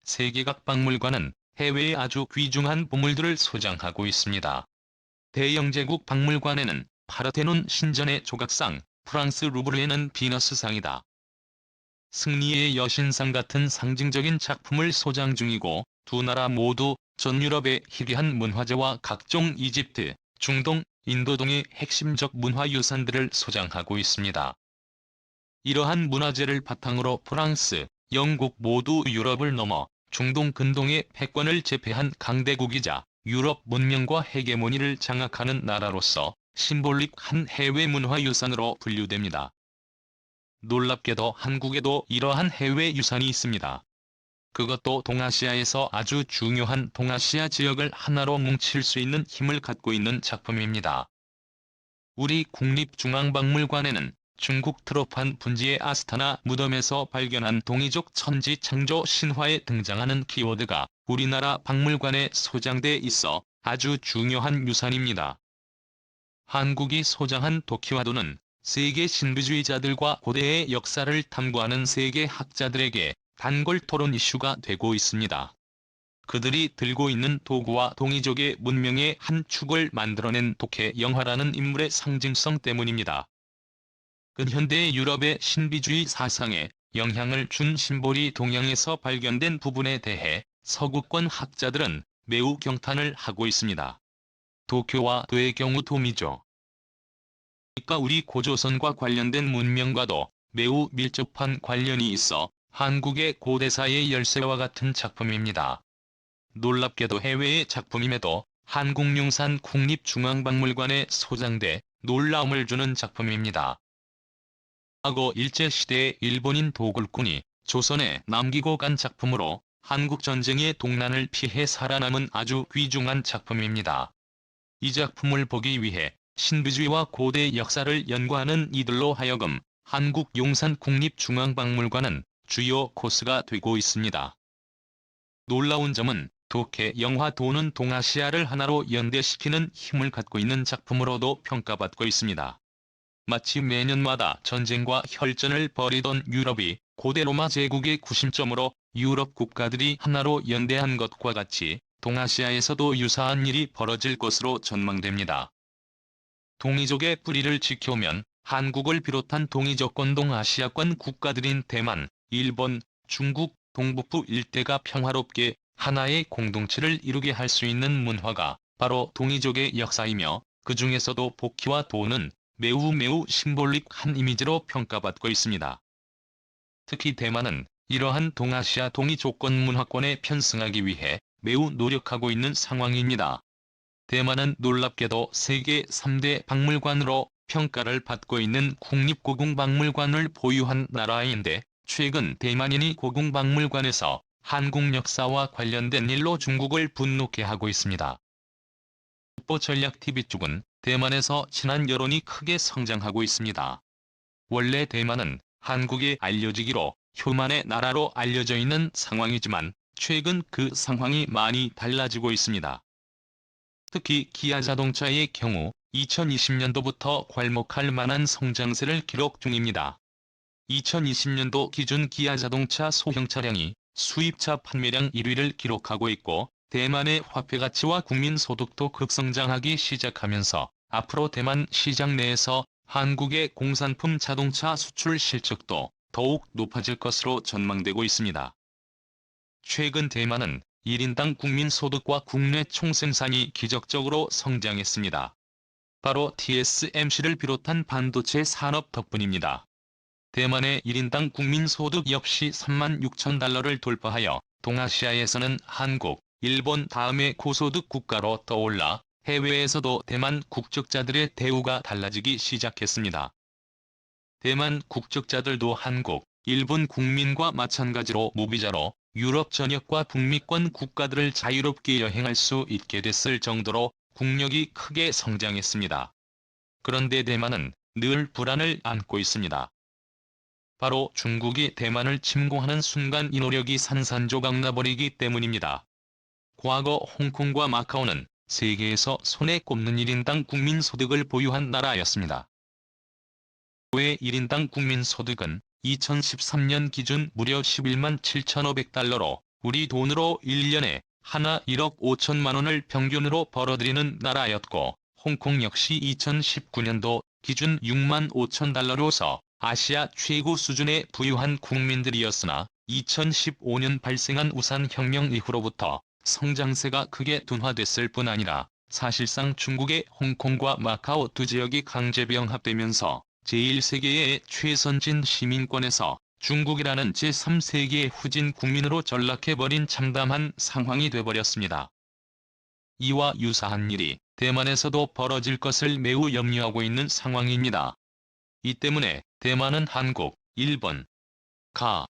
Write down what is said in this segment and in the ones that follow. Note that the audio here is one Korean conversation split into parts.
세계각 박물관은 해외의 아주 귀중한 보물들을 소장하고 있습니다. 대영제국 박물관에는 파르테논 신전의 조각상, 프랑스 루브르에는 비너스상이다. 승리의 여신상 같은 상징적인 작품을 소장 중이고, 두 나라 모두 전 유럽의 희귀한 문화재와 각종 이집트, 중동, 인도 등의 핵심적 문화유산들을 소장하고 있습니다. 이러한 문화재를 바탕으로 프랑스, 영국 모두 유럽을 넘어 중동 근동의 패권을 제패한 강대국이자 유럽 문명과 헤게모니를 장악하는 나라로서 심볼릭한 해외 문화유산으로 분류됩니다. 놀랍게도 한국에도 이러한 해외 유산이 있습니다. 그것도 동아시아에서 아주 중요한 동아시아 지역을 하나로 뭉칠 수 있는 힘을 갖고 있는 작품입니다. 우리 국립중앙박물관에는 중국 트로판 분지의 아스타나 무덤에서 발견한 동이족 천지 창조 신화에 등장하는 키워드가 우리나라 박물관에 소장돼 있어 아주 중요한 유산입니다. 한국이 소장한 도키와도는 세계 신비주의자들과 고대의 역사를 탐구하는 세계 학자들에게 단골 토론 이슈가 되고 있습니다. 그들이 들고 있는 도구와 동이족의 문명의 한 축을 만들어낸 독해 영화라는 인물의 상징성 때문입니다. 근현대 유럽의 신비주의 사상에 영향을 준 심볼이 동양에서 발견된 부분에 대해 서구권 학자들은 매우 경탄을 하고 있습니다. 도쿄와 도의 경우 도미죠. 그러니까 우리 고조선과 관련된 문명과도 매우 밀접한 관련이 있어 한국의 고대사의 열쇠와 같은 작품입니다. 놀랍게도 해외의 작품임에도 한국융산 국립중앙박물관에 소장돼 놀라움을 주는 작품입니다. 과거 일제시대의 일본인 도굴꾼이 조선에 남기고 간 작품으로 한국전쟁의 동난을 피해 살아남은 아주 귀중한 작품입니다. 이 작품을 보기 위해 신비주의와 고대 역사를 연구하는 이들로 하여금 한국용산 국립중앙박물관은 주요 코스가 되고 있습니다. 놀라운 점은 독해 영화 도는 동아시아를 하나로 연대시키는 힘을 갖고 있는 작품으로도 평가받고 있습니다. 마치 매년마다 전쟁과 혈전을 벌이던 유럽이 고대 로마 제국의 구심점으로 유럽 국가들이 하나로 연대한 것과 같이 동아시아에서도 유사한 일이 벌어질 것으로 전망됩니다. 동이족의 뿌리를 지켜오면 한국을 비롯한 동이족권 동아시아권 국가들인 대만, 일본, 중국, 동북부 일대가 평화롭게 하나의 공동체를 이루게 할 수 있는 문화가 바로 동이족의 역사이며, 그 중에서도 복희와 도는 매우 심볼릭한 이미지로 평가받고 있습니다. 특히 대만은 이러한 동아시아 동이족권 문화권에 편승하기 위해 매우 노력하고 있는 상황입니다. 대만은 놀랍게도 세계 3대 박물관으로 평가를 받고 있는 국립고궁박물관을 보유한 나라인데, 최근 대만인이 고궁박물관에서 한국 역사와 관련된 일로 중국을 분노케 하고 있습니다. 전략TV 쪽은 대만에서 친한 여론이 크게 성장하고 있습니다. 원래 대만은 한국에 알려지기로 효만의 나라로 알려져 있는 상황이지만 최근 그 상황이 많이 달라지고 있습니다. 특히 기아자동차의 경우 2020년도부터 괄목할 만한 성장세를 기록 중입니다. 2020년도 기준 기아자동차 소형 차량이 수입차 판매량 1위를 기록하고 있고, 대만의 화폐 가치와 국민 소득도 급성장하기 시작하면서 앞으로 대만 시장 내에서 한국의 공산품 자동차 수출 실적도 더욱 높아질 것으로 전망되고 있습니다. 최근 대만은 1인당 국민 소득과 국내 총생산이 기적적으로 성장했습니다. 바로 TSMC를 비롯한 반도체 산업 덕분입니다. 대만의 1인당 국민 소득 역시 36,000달러를 돌파하여 동아시아에서는 한국, 일본 다음의 고소득 국가로 떠올라 해외에서도 대만 국적자들의 대우가 달라지기 시작했습니다. 대만 국적자들도 한국, 일본 국민과 마찬가지로 무비자로 유럽 전역과 북미권 국가들을 자유롭게 여행할 수 있게 됐을 정도로 국력이 크게 성장했습니다. 그런데 대만은 늘 불안을 안고 있습니다. 바로 중국이 대만을 침공하는 순간 이 노력이 산산조각 나버리기 때문입니다. 과거 홍콩과 마카오는 세계에서 손에 꼽는 1인당 국민소득을 보유한 나라였습니다. 왜 1인당 국민소득은 2013년 기준 무려 11만 7,500달러로 우리 돈으로 1년에 하나 1억 5천만 원을 평균으로 벌어들이는 나라였고, 홍콩 역시 2019년도 기준 6만 5천 달러로서 아시아 최고 수준의 부유한 국민들이었으나 2015년 발생한 우산혁명 이후로부터 성장세가 크게 둔화됐을 뿐 아니라 사실상 중국의 홍콩과 마카오 두 지역이 강제병합되면서 제1세계의 최선진 시민권에서 중국이라는 제3세계의 후진 국민으로 전락해버린 참담한 상황이 돼버렸습니다. 이와 유사한 일이 대만에서도 벌어질 것을 매우 염려하고 있는 상황입니다. 이 때문에 대만은 한국, 일본, 가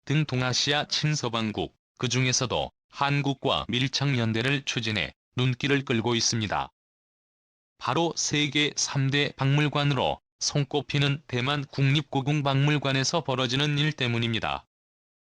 등 동아시아 친서방국, 그 중에서도 한국과 밀착연대를 추진해 눈길을 끌고 있습니다. 바로 세계 3대 박물관으로 손꼽히는 대만 국립고궁박물관에서 벌어지는 일 때문입니다.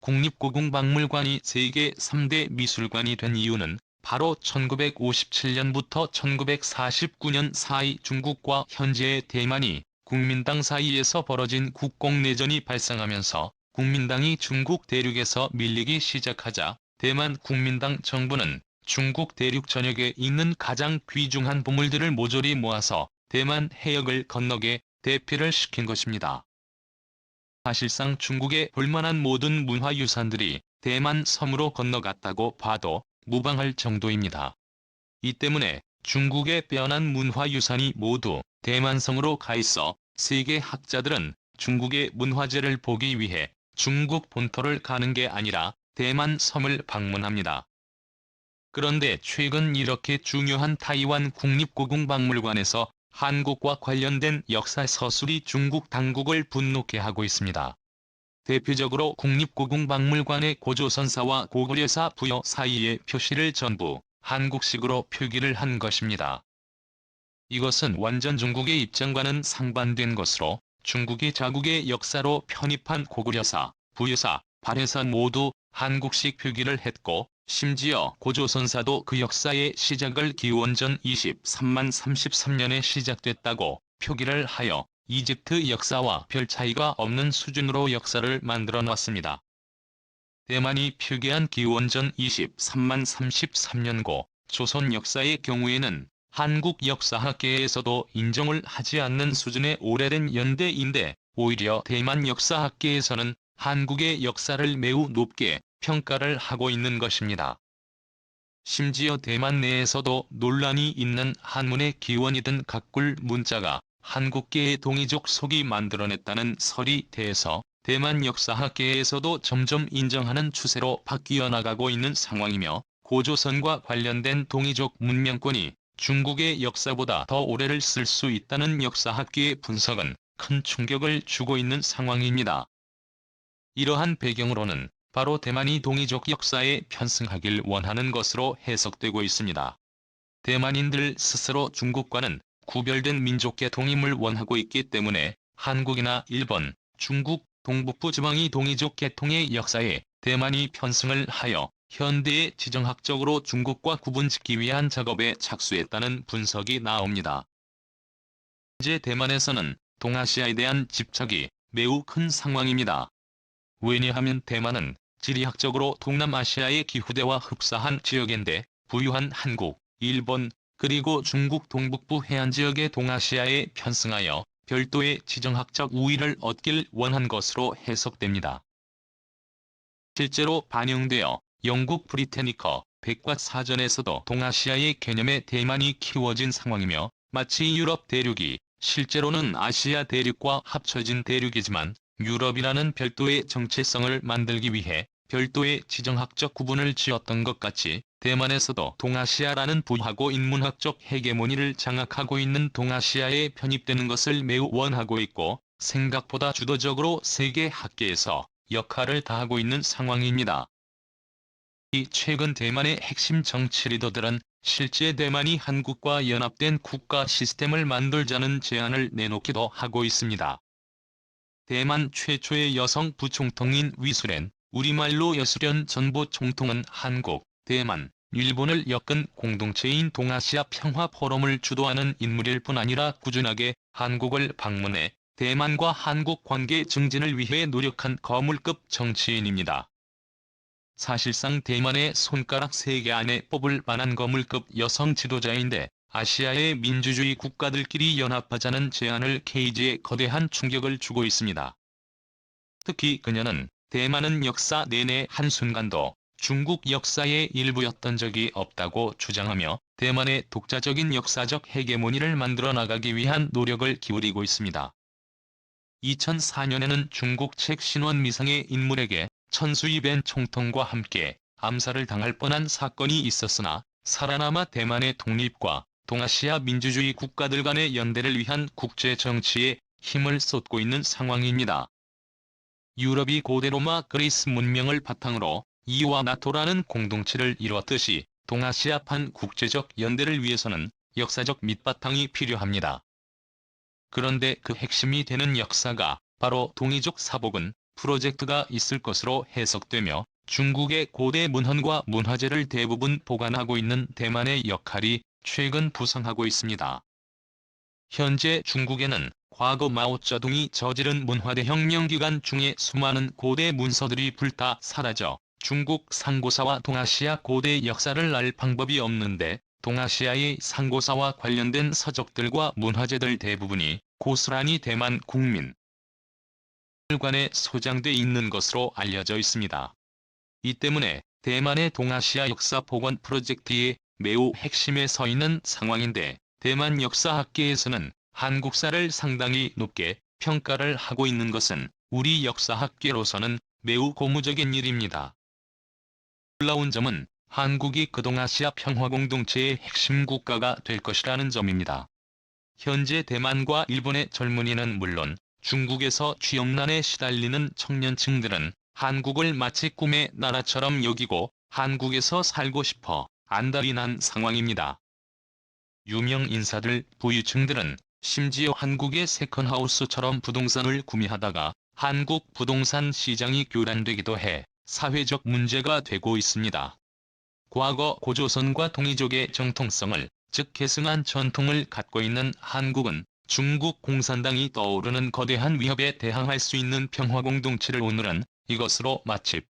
국립고궁박물관이 세계 3대 미술관이 된 이유는 바로 1957년부터 1949년 사이 중국과 현재의 대만이 국민당 사이에서 벌어진 국공내전이 발생하면서 국민당이 중국 대륙에서 밀리기 시작하자 대만 국민당 정부는 중국 대륙 전역에 있는 가장 귀중한 보물들을 모조리 모아서 대만 해역을 건너게 대피를 시킨 것입니다. 사실상 중국에 볼만한 모든 문화유산들이 대만 섬으로 건너갔다고 봐도 무방할 정도입니다. 이 때문에 중국의 빼어난 문화유산이 모두 대만성으로 가 있어 세계 학자들은 중국의 문화재를 보기 위해 중국 본토를 가는 게 아니라 대만 섬을 방문합니다. 그런데 최근 이렇게 중요한 타이완 국립고궁박물관에서 한국과 관련된 역사 서술이 중국 당국을 분노케 하고 있습니다. 대표적으로 국립고궁박물관의 고조선사와 고구려사 부여 사이의 표시를 전부 한국식으로 표기를 한 것입니다. 이것은 완전 중국의 입장과는 상반된 것으로 중국이 자국의 역사로 편입한 고구려사, 부여사, 발해사 모두 한국식 표기를 했고 심지어 고조선사도 그 역사의 시작을 기원전 23만 33년에 시작됐다고 표기를 하여 이집트 역사와 별 차이가 없는 수준으로 역사를 만들어 놨습니다. 대만이 표기한 기원전 23만 33년고 조선 역사의 경우에는 한국 역사학계에서도 인정을 하지 않는 수준의 오래된 연대인데 오히려 대만 역사학계에서는 한국의 역사를 매우 높게 평가를 하고 있는 것입니다. 심지어 대만 내에서도 논란이 있는 한문의 기원이든 각굴 문자가 한국계의 동이족 속이 만들어냈다는 설이 대해서 대만 역사학계에서도 점점 인정하는 추세로 바뀌어 나가고 있는 상황이며 고조선과 관련된 동이족 문명권이 중국의 역사보다 더 오래를 쓸 수 있다는 역사학계의 분석은 큰 충격을 주고 있는 상황입니다. 이러한 배경으로는 바로 대만이 동이족 역사에 편승하길 원하는 것으로 해석되고 있습니다. 대만인들 스스로 중국과는 구별된 민족계 통임을 원하고 있기 때문에 한국이나 일본, 중국, 동북부 지방이 동이족 계통의 역사에 대만이 편승을 하여 현대에 지정학적으로 중국과 구분짓기 위한 작업에 착수했다는 분석이 나옵니다. 현재 대만에서는 동아시아에 대한 집착이 매우 큰 상황입니다. 왜냐하면 대만은 지리학적으로 동남아시아의 기후대와 흡사한 지역인데 부유한 한국, 일본, 그리고 중국 동북부 해안지역의 동아시아에 편승하여 별도의 지정학적 우위를 얻길 원한 것으로 해석됩니다. 실제로 반영되어 영국 브리테니커 백과사전에서도 동아시아의 개념에 대만이 키워진 상황이며 마치 유럽 대륙이 실제로는 아시아 대륙과 합쳐진 대륙이지만 유럽이라는 별도의 정체성을 만들기 위해 별도의 지정학적 구분을 지었던 것 같이 대만에서도 동아시아라는 부하고 인문학적 헤게모니를 장악하고 있는 동아시아에 편입되는 것을 매우 원하고 있고 생각보다 주도적으로 세계 학계에서 역할을 다하고 있는 상황입니다. 이 최근 대만의 핵심 정치 리더들은 실제 대만이 한국과 연합된 국가 시스템을 만들자는 제안을 내놓기도 하고 있습니다. 대만 최초의 여성 부총통인 위수렌, 우리말로 여수련 전부 총통은 한국, 대만, 일본을 엮은 공동체인 동아시아 평화 포럼을 주도하는 인물일 뿐 아니라 꾸준하게 한국을 방문해 대만과 한국 관계 증진을 위해 노력한 거물급 정치인입니다. 사실상 대만의 손가락 3개 안에 뽑을 만한 거물급 여성 지도자인데 아시아의 민주주의 국가들끼리 연합하자는 제안을 케이지에 거대한 충격을 주고 있습니다. 특히 그녀는 대만은 역사 내내 한순간도 중국 역사의 일부였던 적이 없다고 주장하며 대만의 독자적인 역사적 헤게모니를 만들어 나가기 위한 노력을 기울이고 있습니다. 2004년에는 중국 책 신원미상의 인물에게 천수이벤 총통과 함께 암살을 당할 뻔한 사건이 있었으나 살아남아 대만의 독립과 동아시아 민주주의 국가들 간의 연대를 위한 국제 정치에 힘을 쏟고 있는 상황입니다. 유럽이 고대 로마 그리스 문명을 바탕으로 E와 나토라는 공동체를 이루었듯이 동아시아판 국제적 연대를 위해서는 역사적 밑바탕이 필요합니다. 그런데 그 핵심이 되는 역사가 바로 동이족 사복은 프로젝트가 있을 것으로 해석되며 중국의 고대 문헌과 문화재를 대부분 보관하고 있는 대만의 역할이 최근 부상하고 있습니다. 현재 중국에는 과거 마오쩌둥이 저지른 문화대혁명 기간 중에 수많은 고대 문서들이 불타 사라져 중국 상고사와 동아시아 고대 역사를 알 방법이 없는데 동아시아의 상고사와 관련된 서적들과 문화재들 대부분이 고스란히 대만 국민 관에 소장돼 있는 것으로 알려져 있습니다. 이 때문에 대만의 동아시아 역사 복원 프로젝트의 매우 핵심에 서 있는 상황인데 대만 역사학계에서는 한국사를 상당히 높게 평가를 하고 있는 것은 우리 역사학계로서는 매우 고무적인 일입니다. 놀라운 점은 한국이 그 동아시아 평화공동체의 핵심 국가가 될 것이라는 점입니다. 현재 대만과 일본의 젊은이는 물론 중국에서 취업난에 시달리는 청년층들은 한국을 마치 꿈의 나라처럼 여기고 한국에서 살고 싶어 안달이 난 상황입니다. 유명 인사들, 부유층들은 심지어 한국의 세컨하우스처럼 부동산을 구매하다가 한국 부동산 시장이 교란되기도 해 사회적 문제가 되고 있습니다. 과거 고조선과 동이족의 정통성을, 즉 계승한 전통을 갖고 있는 한국은 중국 공산당이 떠오르는 거대한 위협에 대항할 수 있는 평화공동체를 오늘은 이것으로 마칩